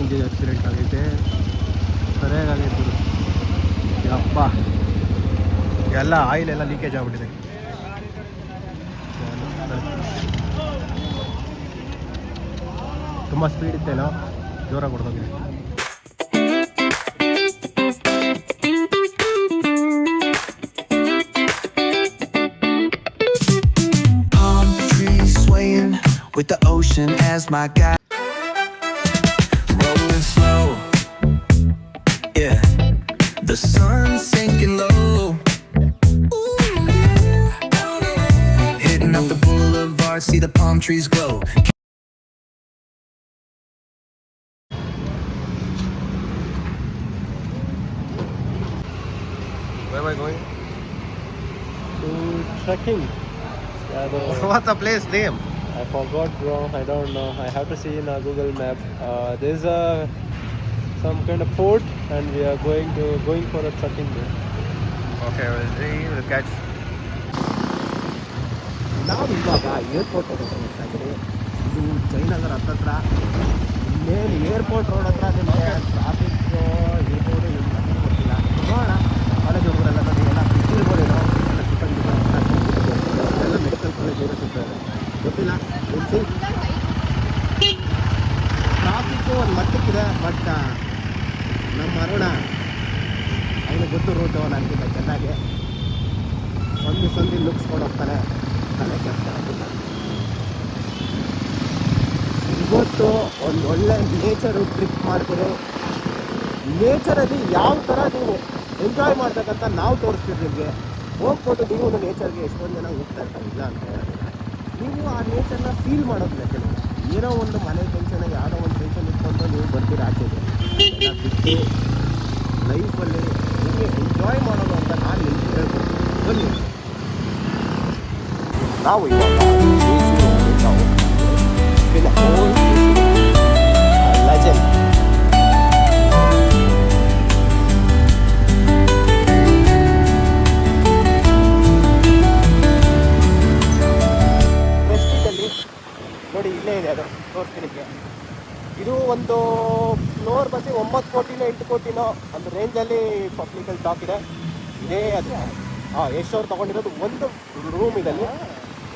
Engine accident ಆಗೈತೆ, ಸರಿಯಾಗೈತೆ ಯಪ್ಪ. ಎಲ್ಲ ಆಯಿಲ್ ಎಲ್ಲ ಲೀಕೇಜ್ ಆಗ್ಬಿಟ್ಟಿದೆ. ತುಂಬ ಸ್ಪೀಡ್ ಇತ್ತೇನೋ, ಜೋರಾಗಿ ಹೊಡೆದೋಗಿದೆ. With the ocean as my guide, rolling slow, yeah, the sun sinking low. Ooh, hitting up the boulevard, see the palm trees glow. Where am I going? To trekking. What's the place name? I forgot, bro. I don't know. I have to see in our Google map. There's some kind of fort, and we are going for a trekking there. Okay, we'll catch. ನಾವು ಇವಾಗ airport ಹೋಗ್ತಾ ಇದ್ದೀವಿ. ಇದು ಜಯನಗರ ಹತ್ತತ್ರ main airport road ಹತ್ರ ನಿಮಗೆ traffic ಇರ್ಬೋದು, ಏನು ಗೊತ್ತಿಲ್ಲ. ನೋಡೋಣ, ಕಾಲೇಜ್ ಹುಡುಗರೆಲ್ಲ ಬಂದು ಎಲ್ಲ ಇರ್ಬೋದೇನೋ, ಎಲ್ಲ ಮೆಡಿಕಲ್ ಕಾಲೇಜ್ ಇರುತ್ತೆ, ಗೊತ್ತಿಲ್ಲ. ಟ್ರಾಫಿಕ್ಕು ಒಂದು ಮಟ್ಟಕ್ಕಿದೆ, ಬಟ್ ನಮ್ಮ ಅರುಣ ಅವನಿಗೆ ಗೊತ್ತು ರೂಟು ನನಗಿಂತ ಚೆನ್ನಾಗಿ ಸಂಧಿ ಲುಕ್ಸ್ಕೊಂಡು ಹೋಗ್ತಾನೆ. ತಲೆ ಕೆಡ್ತಾಗಿಲ್ಲ. ಇವತ್ತು ಒಂದು ಒಳ್ಳೆ ನೇಚರು ಟ್ರಿಪ್ ಮಾಡ್ತೀರಿ. ನೇಚರಲ್ಲಿ ಯಾವ ಥರ ನೀವು ಎಂಜಾಯ್ ಮಾಡ್ಬೇಕಂತ ನಾವು ತೋರಿಸ್ತೀವಿ ನಿಮಗೆ. ಹೋಗ್ಬಿಟ್ಟು ನೀವು ಒಂದು ನೇಚರ್ಗೆ ಎಷ್ಟೊಂದು ಜನ ಹೋಗ್ತಾ ಇರ್ತಾರೆ, ಇಲ್ಲ ಅಂತ ಹೇಳಿದ್ರೆ ನೀವು ಆ ನೇಚರ್ನ ಫೀಲ್ ಮಾಡೋದು ಲೆಕ್ಕ. ಏನೋ ಒಂದು ಮನೆ ಟೆನ್ಷನ್, ಯಾವುದೋ ಒಂದು ಟೆನ್ಷನ್ ಇಟ್ಕೊಂಡು ನೀವು ಬರ್ತೀರ ಆಚೆಗೆ, ಎಲ್ಲ ಬಿಟ್ಟು ಲೈಫಲ್ಲಿ ನಿಮಗೆ ಎಂಜಾಯ್ ಮಾಡೋದು ಅಂತ ನಾನು ನಿಮ್ಗೆ ಹೇಳ್ಬೋದು. ಬನ್ನಿ, ನಾವು ಇವಾಗ ಲೆಜೆಂಡ್ ನೋಡಿ, ಇಲ್ಲೇ ಇದೆ, ಅದು ತೋರಿಸ್ತೀನಿ. ಇದು ಒಂದು ಫ್ಲೋರ್ ಬಂದು 9 ಕೋಟಿನೋ 8 ಕೋಟಿನೋ ಒಂದು ರೇಂಜಲ್ಲಿ ಪಬ್ಲಿಕಲ್ಲಿ ಟಾಕ್ ಇದೆ. ಇದೇ ಅದು ಯಶ್ ಅವ್ರು ತೊಗೊಂಡಿರೋದು ಒಂದು ರೂಮ್ ಇದಲ್ಲಿ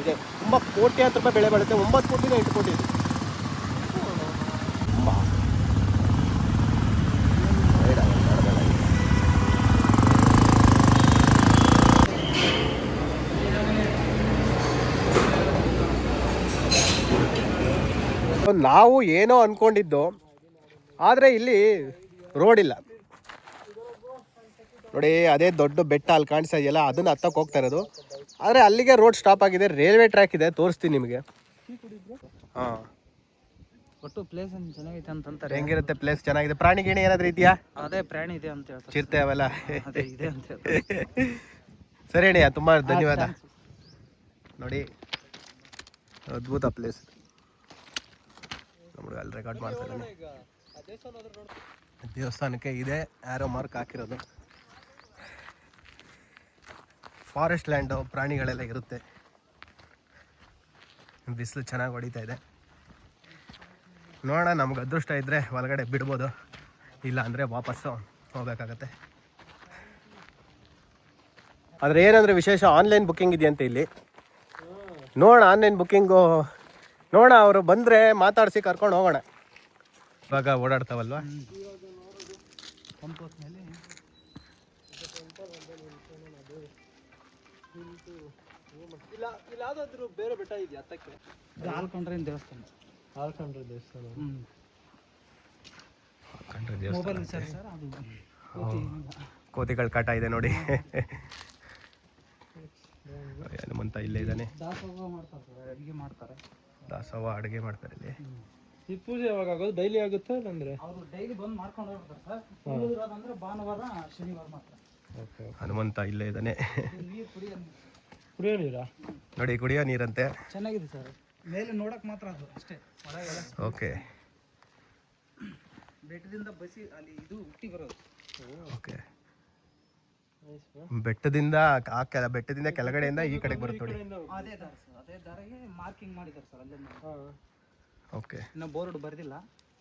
ಇದೆ. ತುಂಬ ಕೋಟ್ಯಾಂತರ ರೂಪಾಯಿ ಬೆಳೆ ಬಾಳುತ್ತೆ. 9 ಕೋಟಿನೋ 8 ಕೋಟಿ ಇದೆ. ನಾವು ಏನೋ ಅಂದ್ಕೊಂಡಿದ್ದು, ಆದರೆ ಇಲ್ಲಿ ರೋಡ್ ಇಲ್ಲ ನೋಡಿ. ಅದೇ ದೊಡ್ಡ ಬೆಟ್ಟ ಅಲ್ಲಿ ಕಾಣಿಸ್ತಾ ಇದೆಯಲ್ಲ, ಅದನ್ನು ಹತ್ತಕ್ಕೆ ಹೋಗ್ತಾ ಇರೋದು. ಆದರೆ ಅಲ್ಲಿಗೆ ರೋಡ್ ಸ್ಟಾಪ್ ಆಗಿದೆ, ರೈಲ್ವೆ ಟ್ರ್ಯಾಕ್ ಇದೆ, ತೋರಿಸ್ತೀನಿ ನಿಮಗೆ. ಹಾಂ, ಒಟ್ಟು ಪ್ಲೇಸ್ ಚೆನ್ನಾಗೈತೆ ಅಂತಂತಾರೆ. ಹೆಂಗಿರುತ್ತೆ ಪ್ಲೇಸ್? ಚೆನ್ನಾಗಿದೆ. ಪ್ರಾಣಿ ಗಿಣಿ ಏನಾದರೂ ಇದೆಯಾ? ಅದೇ ಪ್ರಾಣಿ ಇದೆ ಅಂತ ಹೇಳ್ತಾರೆ. ಚಿರತೆ ಅವೆಲ್ಲ ಅದೇ ಇದೆ ಅಂತ ಹೇಳ್ತಾರೆ. ಸರಿ ಅಣ್ಣಯ್ಯ, ತುಂಬ ಧನ್ಯವಾದ. ನೋಡಿ, ಅದ್ಭುತ ಪ್ಲೇಸ್. ನಮ್ಗೆ ಅಲ್ಲಿ ರೆಕಾರ್ಡ್ ಮಾಡ್ತಾರೆ. ದೇವಸ್ಥಾನಕ್ಕೆ ಇದೆ ಆರೋ ಮಾರ್ಕ್ ಹಾಕಿರೋದು. ಫಾರೆಸ್ಟ್ ಲ್ಯಾಂಡು, ಪ್ರಾಣಿಗಳೆಲ್ಲ ಇರುತ್ತೆ. ಬಿಸಿಲು ಚೆನ್ನಾಗಿ ಹೊಡಿತಾ ಇದೆ. ನೋಡೋಣ, ನಮ್ಗೆ ಅದೃಷ್ಟ ಇದ್ದರೆ ಒಳಗಡೆ ಬಿಡ್ಬೋದು, ಇಲ್ಲ ಅಂದರೆ ವಾಪಸ್ಸು ಹೋಗ್ಬೇಕಾಗತ್ತೆ. ಆದರೆ ಏನಂದರೆ ವಿಶೇಷ, ಆನ್ಲೈನ್ ಬುಕ್ಕಿಂಗ್ ಇದೆಯಂತೆ ಇಲ್ಲಿ. ನೋಡೋಣ, ಆನ್ಲೈನ್ ಬುಕ್ಕಿಂಗು ನೋಡೋಣ, ಅವರು ಬಂದರೆ ಮಾತಾಡಿಸಿ ಕರ್ಕೊಂಡು ಹೋಗೋಣ. ಇವಾಗ ಓಡಾಡ್ತಾವಲ್ವ. ಇಲ್ಲಾದ್ರೂ ಬೇರೆ ಬೆಟ್ಟ ಇದೆಯಾ ಹತ್ತಕ್ಕೆ? ಹಾಲ್ಕೊಂಡ್ರೆ ದೇವಸ್ಥಾನ. ಹಾಲ್ಕೊಂಡ್ರೆ ದೇವಸ್ಥಾನ. ಮೊಬೈಲ್ ಸರ್ ಅದು ಕೋತಿಗಳ ಕಾಟ ಇದೆ ನೋಡಿ. ಹನುಮಂತ ಇಲ್ಲೇ ಇದ್ದಾನೆ. ದಾಸೋಹ ಮಾಡ್ತಾರೆ ಸರ್, ಅಡುಗೆ ಮಾಡ್ತಾರೆ. ದಾಸೋಹ ಅಡುಗೆ ಮಾಡ್ತಾರೆ ಇಲ್ಲಿ. ಈ ಪೂಜೆ ಯಾವಾಗ ಆಗೋದು? ಡೈಲಿ ಆಗುತ್ತಾ? ಅಂದರೆ ಅವರು ಡೈಲಿ ಬಂದು ಮಾಡ್ಕೊಂಡು ಹೋಗ್ತಾರೆ ಸರ್. ಇರೋದಂದ್ರೆ ಭಾನುವಾರ ಶನಿವಾರ ಮಾತ್ರ. ಹನುಮಂತ ಇಲ್ಲೇ ಇದ್ದಾನೆ. ಕುಡಿಯೋ ನೀರಾ? ನೋಡಿ, ಕುಡಿಯೋ ನೀರಂತೆ. ಚೆನ್ನಾಗಿದೆ ಸರ್, ಮೇಲೆ ನೋಡಕ್ ಮಾತ್ರ ಅದು ಅಷ್ಟೇ. ಓಕೆ, ಬೆಟ್ಟದಿಂದ ಬಸಿ ಅಲ್ಲಿ ಇದು ಹುಟ್ಟಿ ಬರೋದು. ಓಕೆ, ಬೆಟ್ಟದಿಂದ ಬೆಟ್ಟದಿಂದ ಕೆಳಗಡೆಯಿಂದ ಈ ಕಡೆಗೆ ಬರುತ್ತೆ ನೋಡಿ. ಅದೇ ದಾರ ಸರ್, ಅದೇ ದಾರಿಗೆ ಮಾರ್ಕಿಂಗ್ ಮಾಡಿದ್ದಾರೆ ಸರ್ ಅಲ್ಲೇ. ಓಕೆ, ಇನ್ನು ಬೋರ್ಡ್ ಬರ್ದಿಲ್ಲ.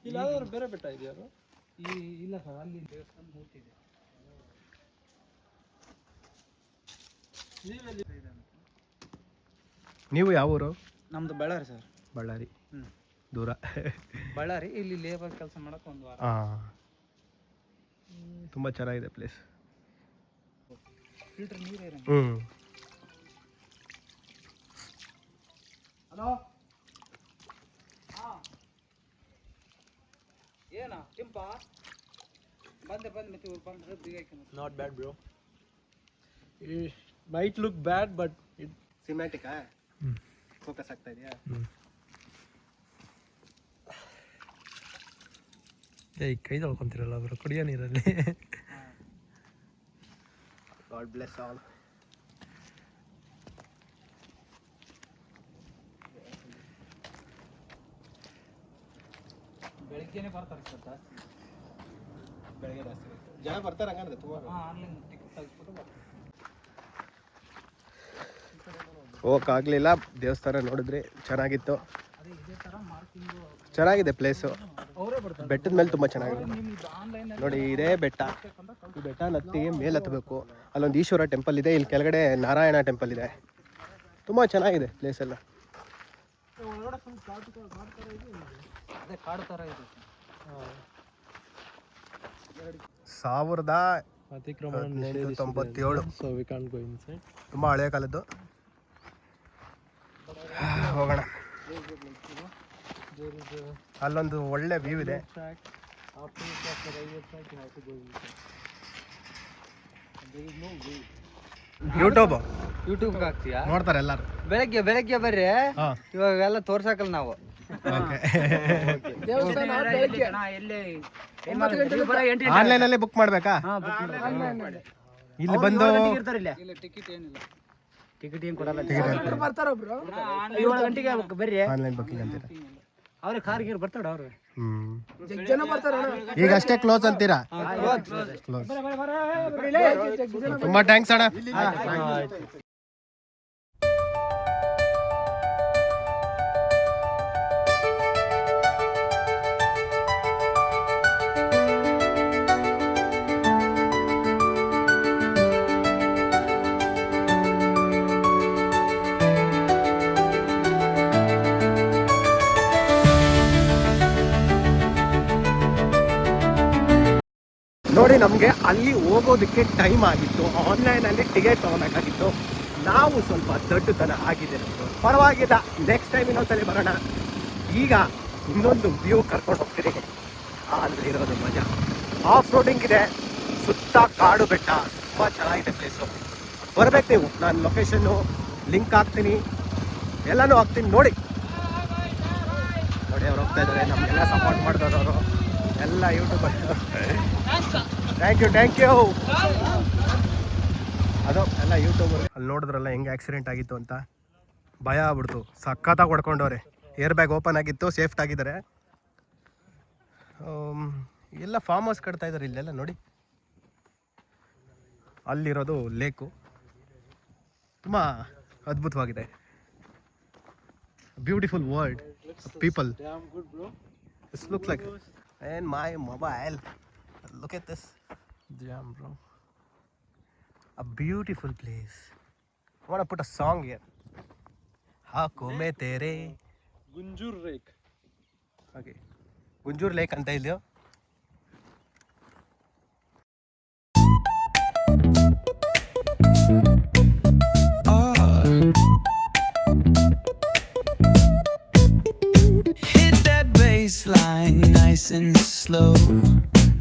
ಇಲ್ಲ ಯಾವ್ದಾದ್ರು ಬೇರೆ ಬೆಟ್ಟ ಇದೆಯಾ ಅದು? ಇಲ್ಲ ಸರ್, ಅಲ್ಲಿ ದೇವಸ್ಥಾನ ಮೂರ್ತಿ ಇದೆ. ನೀವು ಯಾವ ಊರು? ನಮ್ದು ಬಳ್ಳಾರಿ ಸರ್. ಬಳ್ಳಾರಿ. ಹ್ಮ್. ದೂರ. ಬಳ್ಳಾರಿ, ಇಲ್ಲಿ ಲೇಬರ್ ಕೆಲಸ ಮಾಡಕ್ಕೆ ಒಂದು ವಾರ. ಹಾಂ, ತುಂಬ ಚೆನ್ನಾಗಿದೆ ಪ್ಲೇಸ್. ಫಿಲ್ಟರ್ ನೀರೇ ಇರಂಗಿಲ್ಲ. ಹ್ಞೂ. ಹಲೋ, ಏನ ಕೆಂಪ ಬಂದೆ ಮತ್ತೆ ಇವ್ರು ಬಂದ್ರೆ ಬಿಗಾಕಿ. Not bad bro. Might look bad but it ಸಿಮ್ಯಾಟಿಕಾ ಫೋಕಸ್ ಆಗ್ತಾ ಇದೆಯಾ? ಏಯ್ ಕೈ ತೊಳ್ಕೊಂತಿರಲ್ಲ ಬ್ರೋ ಕುಡಿಯೋ ನೀರಲ್ಲಿ. God bless all. ಬೆಳಿಗ್ಗೆನೆ ಬರ್ತಾರೆ ಸರ್ ಜಾಸ್ತಿ. ಬೆಳಗ್ಗೆ ಜಾಸ್ತಿ ಜನ ಬರ್ತಾರೆ ಹಂಗಂದ್ರೆ ತುಂಬ. ಆನ್ಲೈನ್ ಟಿಕೆಟ್ ತೆಗೆಸ್ಬಿಟ್ಟು ಬರ್ತಾರೆ. ಹೋಗಕ್ಕಾಗಲಿಲ್ಲ. ದೇವಸ್ಥಾನ ನೋಡಿದ್ರಿ, ಚೆನ್ನಾಗಿತ್ತು. ಅದೇ ಇದೇ ಥರ ಮಾರ್ಕಿಂಗು ಚೆನ್ನಾಗಿದೆ ಪ್ಲೇಸು. ಅವರೇ ಬರ್ತಾರೆ. ಬೆಟ್ಟದ ಮೇಲೆ ತುಂಬ ಚೆನ್ನಾಗಿದೆ ನಿಮ್ದು ಆನ್ಲೈನ್ ನೋಡಿ. ಇದೇ ಬೆಟ್ಟ. ಈ ಬೆಟ್ಟ ಹತ್ತಿ ಮೇಲೆ ಹತ್ತಬೇಕು. ಅಲ್ಲೊಂದು ಈಶ್ವರ ಟೆಂಪಲ್ ಇದೆ, ಇಲ್ಲಿ ಕೆಳಗಡೆ ನಾರಾಯಣ ಟೆಂಪಲ್ ಇದೆ. ತುಂಬ ಚೆನ್ನಾಗಿದೆ ಪ್ಲೇಸ್ ಎಲ್ಲ. ಒಳಗಡೆ ಫುಲ್ ಕಾಡು ಥರ ಇದೆ. ಅದೇ ಕಾಡು ಥರ ಇದೆ. 1897. So we can't go inside. ತುಂಬ ಹಳೆಯ ಕಾಲದ್ದು. ಹೋಗೋಣ. ಅಲ್ಲೊಂದು ಒಳ್ಳೆ ವ್ಯೂ ಇದೆ. ಯೂಟ್ಯೂಬ್ಗೆ ಹಾಕ್ತೀಯಾ? ನೋಡ್ತಾರೆ ಎಲ್ಲರೂ. ಬೆಳಗ್ಗೆ ಬರ್ರಿ. ಹಾಂ, ಇವಾಗೆಲ್ಲ ತೋರ್ಸಕಲ್ಲ ನಾವು. ಓಕೆ. ದೇವಸ್ಥಾನ ಆನ್ಲೈನಲ್ಲೇ ಬುಕ್ ಮಾಡಬೇಕಾ? ಇಲ್ಲಿ ಬಂದು ಇಲ್ಲ ಟಿಕೆಟ್ ಏನಿಲ್ಲ. ಟಿಕೆಟ್ ಏನು ಕೊಡಲ್ಲ. 7 ಗಂಟೆಗೆ ಬರ್ರಿ. ಆನ್ಲೈನ್ ಬುಕ್ಕಿಂಗ್ ಅಂತೀರಾ? ಅವ್ರೆ ಕಾರ್ ಗೀರ್ ಬರ್ತಾಡ ಅವ್ರು. ಈಗ ಅಷ್ಟೇ ಕ್ಲೋಸ್ ಅಂತೀರಾ? ಕ್ಲೋಸ್. ತುಂಬ ಥ್ಯಾಂಕ್ಸ್ ಅಣ್ಣ. ನೋಡಿ, ನಮಗೆ ಅಲ್ಲಿ ಹೋಗೋದಕ್ಕೆ ಟೈಮ್ ಆಗಿತ್ತು. ಆನ್ಲೈನಲ್ಲಿ ಟಿಕೆಟ್ ತೊಗೊಬೇಕಾಗಿತ್ತು. ನಾವು ಸ್ವಲ್ಪ ದೊಡ್ಡತನ ಆಗಿದೆ ನಮ್ಮದು. ಪರವಾಗಿಲ್ಲ, ನೆಕ್ಸ್ಟ್ ಟೈಮ್ ಇನ್ನೊಂದ್ಸಲಿ ಬರೋಣ. ಈಗ ಇನ್ನೊಂದು ವ್ಯೂ ಕರ್ಕೊಂಡು ಹೋಗ್ತೀರಿ. ಅಲ್ಲಿ ಇರೋದು ಮಜಾ. ಆಫ್ ರೋಡಿಂಗ್ ಇದೆ, ಸುತ್ತ ಕಾಡು ಬೆಟ್ಟ, ತುಂಬ ಚೆನ್ನಾಗಿದೆ ಪ್ಲೇಸು. ಬರ್ಬೇಕು ನೀವು. ನಾನು ಲೊಕೇಶನ್ನು ಲಿಂಕ್ ಹಾಕ್ತೀನಿ, ಎಲ್ಲನೂ ಹಾಕ್ತೀನಿ. ನೋಡಿ ಅವ್ರು ಹೋಗ್ತಾ ಇದ್ದಾರೆ. ನಮಗೆಲ್ಲ ಸಪೋರ್ಟ್ ಮಾಡಿದವರು ಅವರು ಎಲ್ಲ ಯೂಟ್ಯೂಬರ್. Thank you. ಅದು ಎಲ್ಲ ಯೂಟ್ಯೂಬರ್. ಅಲ್ಲಿ ನೋಡಿದ್ರಲ್ಲ ಹೆಂಗೆ ಆಕ್ಸಿಡೆಂಟ್ ಆಗಿತ್ತು ಅಂತ. ಭಯ ಆಗ್ಬಿಡ್ತು. ಸಖತ್ತಾಗಿ ಹೊಡ್ಕೊಂಡವ್ರೆ. ಏರ್ ಬ್ಯಾಗ್ ಓಪನ್ ಆಗಿತ್ತು, ಸೇಫ್ಟ್ ಆಗಿದ್ದಾರೆ. ಎಲ್ಲ ಫಾರ್ಮ್ ಹೌಸ್ ಕಟ್ತಾ ಇದ್ದಾರೆ ಇಲ್ಲೆಲ್ಲ ನೋಡಿ. ಅಲ್ಲಿರೋದು ಲೇಕು. ತುಂಬ ಅದ್ಭುತವಾಗಿದೆ. Beautiful world, people. Damn good bro. This looks like and my mobile. Look at this. Damn bro. A beautiful place. I want to put a song here. Haako me tere. Gunjur Lake. Okay. Gunjur Lake anta illiyo. Hit that bass line nice and slow.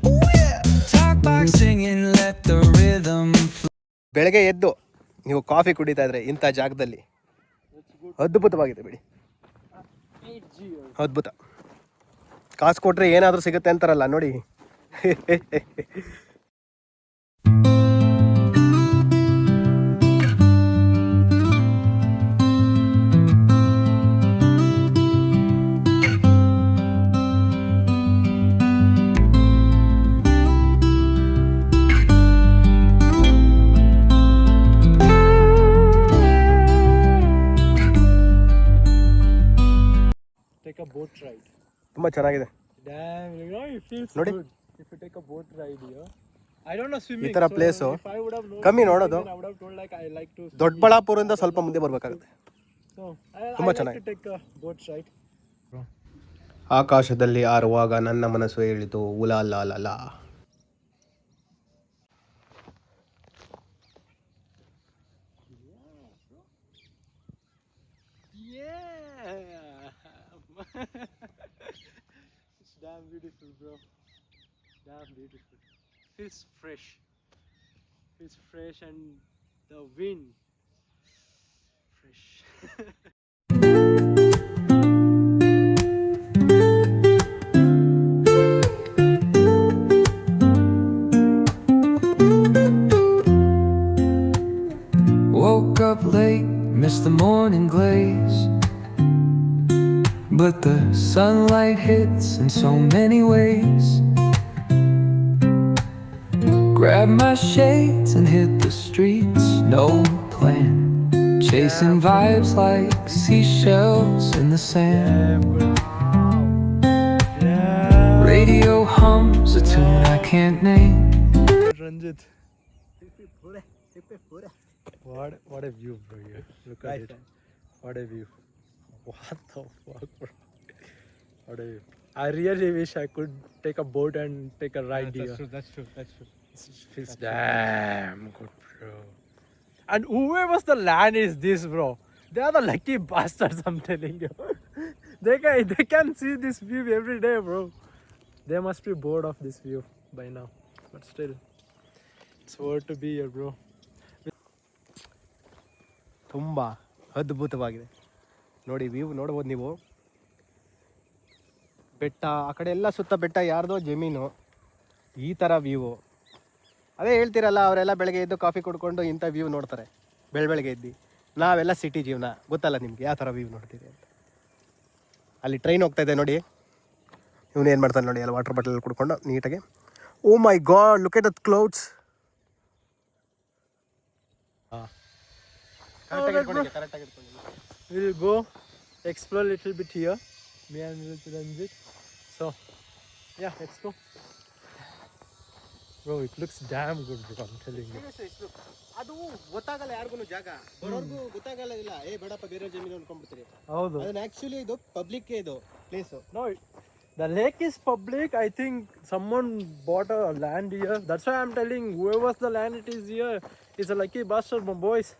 Ooh, yeah. Talk box singing, let the rhythm flow. ಬೆಳಗ್ಗೆ ಎದ್ದು ನೀವು coffee ಕುಡಿತಾ ಇದ್ರೆ ಇಂಥ ಜಾಗದಲ್ಲಿ ಅದ್ಭುತವಾಗಿದೆ ಬಿಡಿ. ಅದ್ಭುತ. ಕಾಸು ಕೊಟ್ರೆ ಏನಾದರೂ ಸಿಗುತ್ತೆ ಅಂತಾರಲ್ಲ ನೋಡಿ. Take a boat ride. ತುಂಬ ಚೆನ್ನಾಗಿದೆ. Damn, you know, it feels ನೋಡಿ. good if you take a boat ride here. I don't know swimming. ಈ ತರ so place if I would have known ಕಮ್ಮಿ swimming, ನೋಡೋದು. then I would have told like I like to. ದೊಡ್ಡಬಳ್ಳಾಪುರದಿಂದ ಸ್ವಲ್ಪ ಮುಂದೆ ಬರಬೇಕಾಗುತ್ತೆ. So ತುಂಬಾ I like ಚೆನ್ನಾಗಿ. to take a boat ride. ಆಕಾಶದಲ್ಲಿ ಹಾರುವಾಗ ನನ್ನ ಮನಸ್ಸು ಹೇಳಿತು ಉಲಾ ಲಾ ಲಾ ಲಾ. Yeah. It's damn beautiful, bro. Damn beautiful. Feels fresh. Feels fresh and the wind. Fresh. Woke up late, missed the morning glaze. But the sunlight hits in so many ways. Grabbed my shades and hit the streets, no plan. Chasing vibes like seashells in the sand. Radio hums a tune I can't name. Ranjit. What a view, bro. Here. Look at it. What a view. What the fuck, bro? What a view. I really wish I could take a boat and take a ride here. That's true. It feels damn good, bro. And whoever's the land is this, bro. They are the lucky bastards, I'm telling you. they can see this view every day, bro. They must be bored of this view by now. But still, it's worth to be here, bro. ತುಂಬ ಅದ್ಭುತವಾಗಿದೆ ನೋಡಿ. View ನೋಡ್ಬೋದು ನೀವು. ಬೆಟ್ಟ ಆ ಕಡೆ ಎಲ್ಲ ಸುತ್ತ ಬೆಟ್ಟ, ಯಾರ್ದೋ ಜಮೀನು. ಈ ಥರ ವ್ಯೂ. ಅದೇ ಹೇಳ್ತಿರಲ್ಲ, ಅವರೆಲ್ಲ ಬೆಳಗ್ಗೆ ಎದ್ದು ಕಾಫಿ ಕುಡ್ಕೊಂಡು ಇಂಥ ವ್ಯೂ ನೋಡ್ತಾರೆ ಬೆಳಗ್ಗೆ ಎದ್ದು. ನಾವೆಲ್ಲ ಸಿಟಿ ಜೀವನ, ಗೊತ್ತಲ್ಲ ನಿಮಗೆ ಯಾವ ಥರ ವ್ಯೂ ನೋಡ್ತೀವಿ ಅಂತ. ಅಲ್ಲಿ ಟ್ರೈನ್ ಹೋಗ್ತಾ ಇದೆ ನೋಡಿ. ಇವನು ಏನು ಮಾಡ್ತಾನೆ ನೋಡಿ, ಅಲ್ಲಿ ವಾಟರ್ ಬಾಟಲ್ ಕುಡ್ಕೊಂಡು ನೀಟಾಗಿ. Oh my God, look at that clouds. We'll go explore a little bit here, me and Ranjit. So, yeah, let's go. Bro, it looks damn good, bro. I'm telling you. ಅದು ಗೊತ್ತಾಗಲ್ಲ ಯಾರಿಗೂ, ಜಾಗ ಬರೋರ್ಗೂ ಗೊತ್ತಾಗಲ್ಲ. ಇಲ್ಲ ಏ ಬೇಡಪ್ಪ ಬೇರೆ ಜಮೀನು ಅನ್ಕೊಂಡ್ಬಿಡ್ತೀರಿ. ಹೌದು. ಅದನ್ನ ಆಕ್ಚುಲಿ ಇದು ಪಬ್ಲಿಕ್ ಇದು place. No, the lake is public. I think someone bought a land here. That's why I'm telling whoever's the land it is here is a lucky bastard, my boys.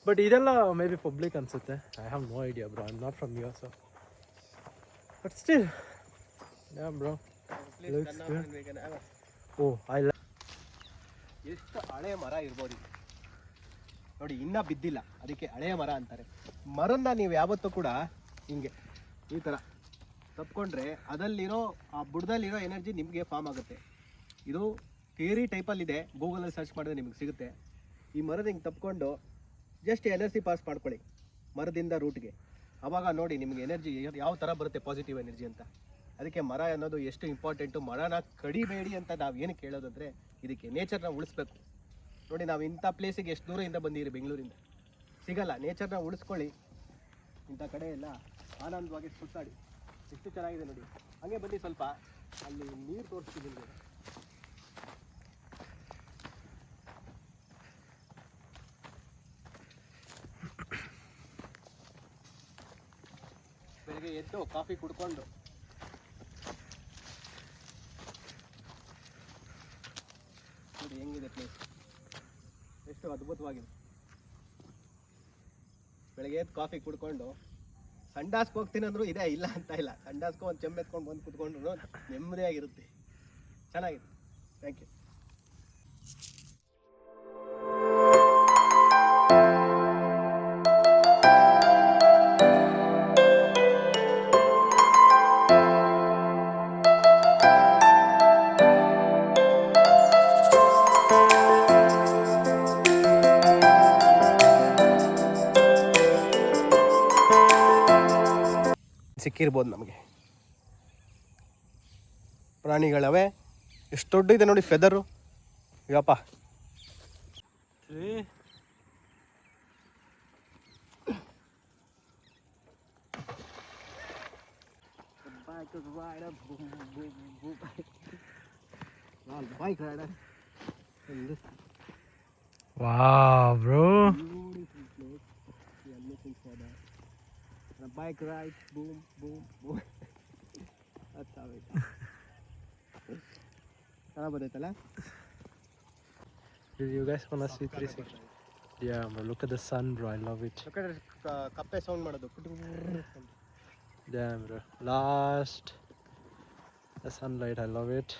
But ಇದೆಲ್ಲ maybe public ಅನ್ಸುತ್ತೆ. I have no idea, bro. I'm not from here, so. But still, yeah, bro. Looks good. Oh, I like. ಎಷ್ಟು ಹಳೆ ಮರ ಇರ್ಬೋದು ಇದು ನೋಡಿ, ಇನ್ನೂ ಬಿದ್ದಿಲ್ಲ, ಅದಕ್ಕೆ ಹಳೆಯ ಮರ ಅಂತಾರೆ. ಮರನ್ನ ನೀವು ಯಾವತ್ತೂ ಕೂಡ ಹಿಂಗೆ ಈ ಥರ ತಪ್ಕೊಂಡ್ರೆ ಅದರಲ್ಲಿರೋ ಆ ಬುಡದಲ್ಲಿರೋ ಎನರ್ಜಿ ನಿಮಗೆ ಫಾರ್ಮ್ ಆಗುತ್ತೆ. ಇದು ಥಿಯರಿ ಟೈಪಲ್ಲಿದೆ, ಗೂಗಲಲ್ಲಿ ಸರ್ಚ್ ಮಾಡಿದ್ರೆ ನಿಮಗೆ ಸಿಗುತ್ತೆ. ಈ ಮರದ ಹಿಂಗೆ ತಪ್ಕೊಂಡು ಜಸ್ಟ್ ಎನರ್ಜಿ ಪಾಸ್ ಮಾಡ್ಕೊಳ್ಳಿ ಮರದಿಂದ ರೂಟ್ಗೆ. ಆವಾಗ ನೋಡಿ ನಿಮಗೆ ಎನರ್ಜಿ ಯಾವ ಥರ ಬರುತ್ತೆ, ಪಾಸಿಟಿವ್ ಎನರ್ಜಿ ಅಂತ. ಅದಕ್ಕೆ ಮರ ಅನ್ನೋದು ಎಷ್ಟು ಇಂಪಾರ್ಟೆಂಟು. ಮರನ ಕಡಿಬೇಡಿ ಅಂತ ನಾವು ಏನಕ್ಕೆ ಹೇಳೋದಂದರೆ, ಇದಕ್ಕೆ ನೇಚರ್ನ ಉಳಿಸ್ಬೇಕು. ನೋಡಿ ನಾವು ಇಂಥ ಪ್ಲೇಸಿಗೆ ಎಷ್ಟು ದೂರದಿಂದ ಬಂದಿರಿ, ಬೆಂಗಳೂರಿಂದ ಸಿಗಲ್ಲ. ನೇಚರ್ನ ಉಳಿಸ್ಕೊಳ್ಳಿ, ಇಂಥ ಕಡೆ ಎಲ್ಲ ಆನಂದವಾಗಿ ಸುತ್ತಾಡಿ. ಎಷ್ಟು ಚೆನ್ನಾಗಿದೆ ನೋಡಿ. ಹಾಗೆ ಬನ್ನಿ ಸ್ವಲ್ಪ ಅಲ್ಲಿ ನೀರು ತೋರಿಸ್ತೀವಿ ನಿಮಗೆ. ಬೆಳಗ್ಗೆ ಎದ್ದು ಕಾಫಿ ಕುಡ್ಕೊಂಡು ನೋಡಿ ಹೆಂಗಿದೆ ಪ್ಲೇಸ್, ಎಷ್ಟು ಅದ್ಭುತವಾಗಿದೆ. ಬೆಳಗ್ಗೆ ಎದ್ದು ಕಾಫಿ ಕುಡ್ಕೊಂಡು ಸಂಡಾಸ್ಗೆ ಹೋಗ್ತೀನಿ ಅಂದರೂ ಇದೇ ಇಲ್ಲ ಅಂತ ಇಲ್ಲ. ಸಂಡಾಸ್ಗೆ ಒಂದು ಚೆಂಬು ಎತ್ಕೊಂಡು ಬಂದು ಕುತ್ಕೊಂಡ್ರು ನೆಮ್ಮದಿಯಾಗಿರುತ್ತೆ. ಚೆನ್ನಾಗಿದೆ. Thank you. ಸಿಕ್ಕಿರ್ಬೋದು ನಮಗೆ. ಪ್ರಾಣಿಗಳವೆ ಎಷ್ಟು ದೊಡ್ಡ ಇದೆ ನೋಡಿ, ಫೆದರು. ಇವಪ್ಪ electric rider, boom, boom, boom. Well, bike rider. In this Wow, bro. beautiful place, we are looking for that. And a bike ride, boom, boom, boom. That's how it is. ಚೆನ್ನಾಗಿ ಬರ್ತೈತಲ್ಲ? Did you guys wanna see 360? Yeah, bro. Look at the sun, bro. I love it. ಯಾಕಂದ್ರೆ ಕಪ್ಪೆ sound ಮಾಡೋದು. Damn, bro. Last. The sunlight. I love it.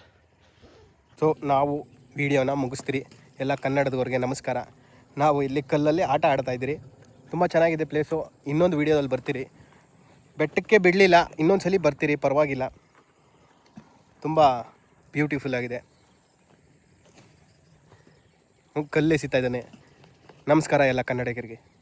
So ನಾವು ವಿಡಿಯೋನ ಮುಗಿಸ್ತೀರಿ. ಎಲ್ಲ ಕನ್ನಡದವ್ರಿಗೆ ನಮಸ್ಕಾರ. ನಾವು ಇಲ್ಲಿ ಕಲ್ಲಲ್ಲಿ ಆಟ ಆಡ್ತಾಯಿದ್ದೀರಿ. ತುಂಬ ಚೆನ್ನಾಗಿದೆ ಪ್ಲೇಸು. ಇನ್ನೊಂದು ವೀಡಿಯೋದಲ್ಲಿ ಬರ್ತೀರಿ. ಬೆಟ್ಟಕ್ಕೆ ಬಿಡಲಿಲ್ಲ, ಇನ್ನೊಂದು ಸಲ ಬರ್ತೀರಿ, ಪರವಾಗಿಲ್ಲ. ತುಂಬ ಬ್ಯೂಟಿಫುಲ್ ಆಗಿದೆ. ಕಲ್ಲೆಸಿತಾ ಇದ್ದಾನೆ. ನಮಸ್ಕಾರ ಎಲ್ಲ ಕನ್ನಡಿಗರಿಗೆ.